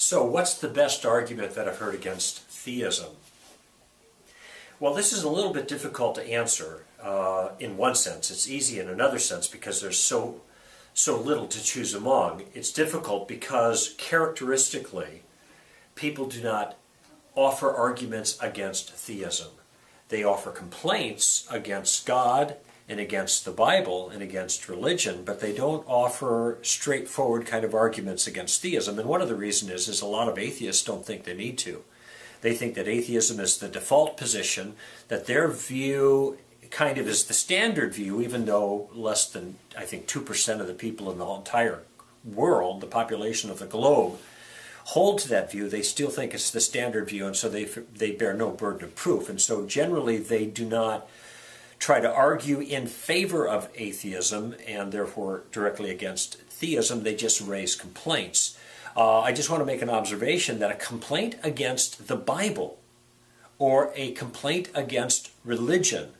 So what's the best argument that I've heard against theism? Well, this is a little bit difficult to answer in one sense. It's easy in another sense because there's so little to choose among. It's difficult because characteristically people do not offer arguments against theism. They offer complaints against God and against the Bible and against religion, but they don't offer straightforward kind of arguments against theism. And one of the reasons is a lot of atheists don't think they need to. They think that atheism is the default position, that their view kind of is the standard view, even though less than, I think, 2% of the people in the entire world, the population of the globe, hold to that view. They still think it's the standard view, and so they bear no burden of proof. And so generally they do not try to argue in favor of atheism and therefore directly against theism. They just raise complaints. I just want to make an observation that a complaint against the Bible or a complaint against religion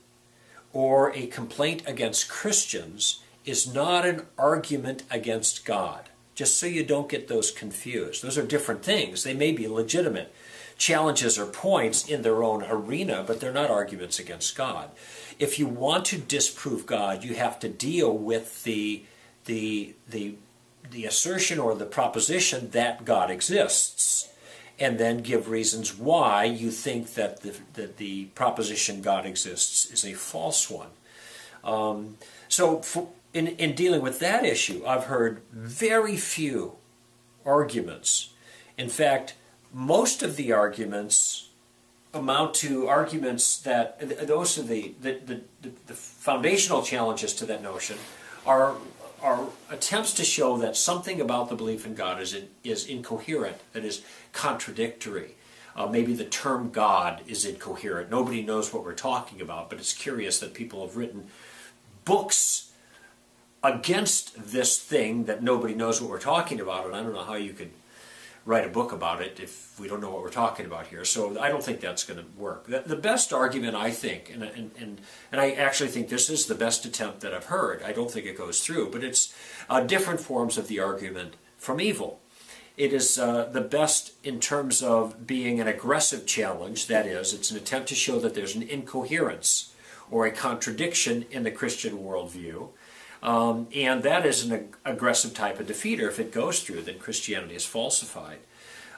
or a complaint against Christians is not an argument against God. Just so you don't get those confused. Those are different things. They may be legitimate challenges or points in their own arena, but they're not arguments against God. If you want to disprove God, you have to deal with the assertion or the proposition that God exists, and then give reasons why you think that the proposition God exists is a false one. In dealing with that issue, I've heard very few arguments. In fact, most of the arguments amount to arguments that, those are the foundational challenges to that notion, are attempts to show that something about the belief in God is incoherent, that is contradictory. Maybe the term God is incoherent. Nobody knows what we're talking about, but it's curious that people have written books against this thing that nobody knows what we're talking about, and I don't know how you could write a book about it if we don't know what we're talking about here. So I don't think that's going to work. The best argument, I think, and I actually think this is the best attempt that I've heard. I don't think it goes through, but it's different forms of the argument from evil. It is the best in terms of being an aggressive challenge. That is, it's an attempt to show that there's an incoherence or a contradiction in the Christian worldview. And that is an aggressive type of defeater. If it goes through, then Christianity is falsified.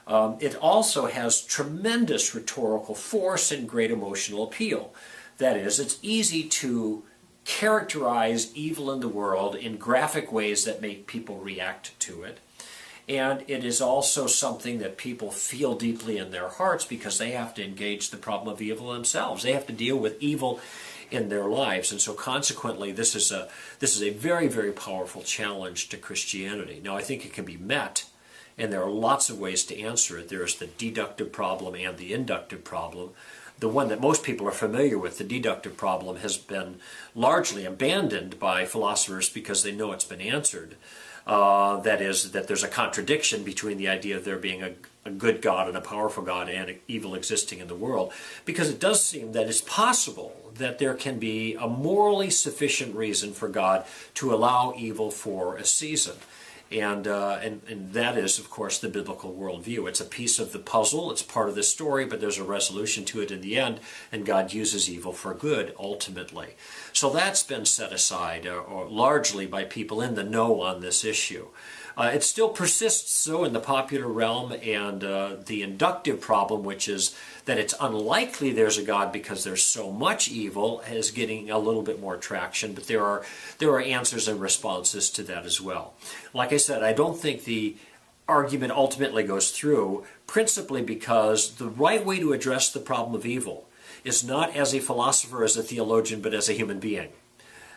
It also has tremendous rhetorical force and great emotional appeal. That is, it's easy to characterize evil in the world in graphic ways that make people react to it. And it is also something that people feel deeply in their hearts because they have to engage the problem of evil themselves. They have to deal with evil in their lives, and so consequently this is a very, very powerful challenge to Christianity. Now I think it can be met, and there are lots of ways to answer it. There's the deductive problem and the inductive problem. The one that most people are familiar with, the deductive problem, has been largely abandoned by philosophers because they know it's been answered. That is, that there's a contradiction between the idea of there being a good God and a powerful God and evil existing in the world, because it does seem that it's possible that there can be a morally sufficient reason for God to allow evil for a season. And that is, of course, the biblical worldview. It's a piece of the puzzle, it's part of the story, but there's a resolution to it in the end, and God uses evil for good, ultimately. So that's been set aside, or largely by people in the know on this issue. It still persists, though, in the popular realm, and the inductive problem, which is that it's unlikely there's a God because there's so much evil, is getting a little bit more traction, but there are answers and responses to that as well. Like I said, I don't think the argument ultimately goes through, principally because the right way to address the problem of evil is not as a philosopher, as a theologian, but as a human being.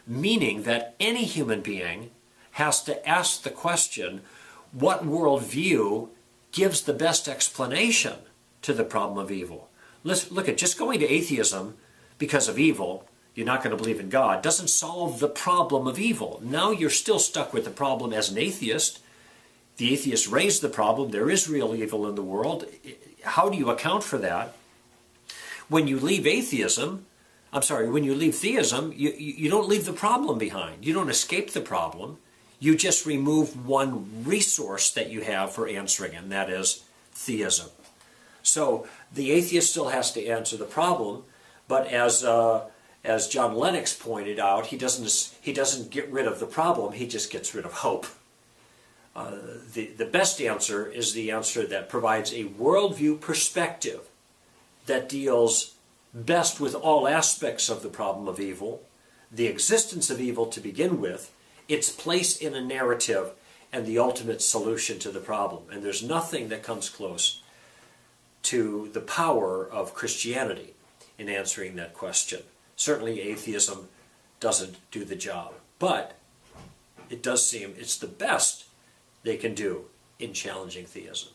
Meaning that any human being has to ask the question, what worldview gives the best explanation to the problem of evil? Look at just going to atheism because of evil, you're not going to believe in God, doesn't solve the problem of evil. Now you're still stuck with the problem as an atheist. The atheist raised the problem, there is real evil in the world. How do you account for that? When you leave theism, you don't leave the problem behind. You don't escape the problem. You just remove one resource that you have for answering, and that is theism. So the atheist still has to answer the problem, but as John Lennox pointed out, he doesn't get rid of the problem, he just gets rid of hope. The best answer is the answer that provides a worldview perspective that deals best with all aspects of the problem of evil, the existence of evil to begin with, its place in a narrative, and the ultimate solution to the problem. And there's nothing that comes close to the power of Christianity in answering that question. Certainly atheism doesn't do the job, but it does seem it's the best they can do in challenging theism.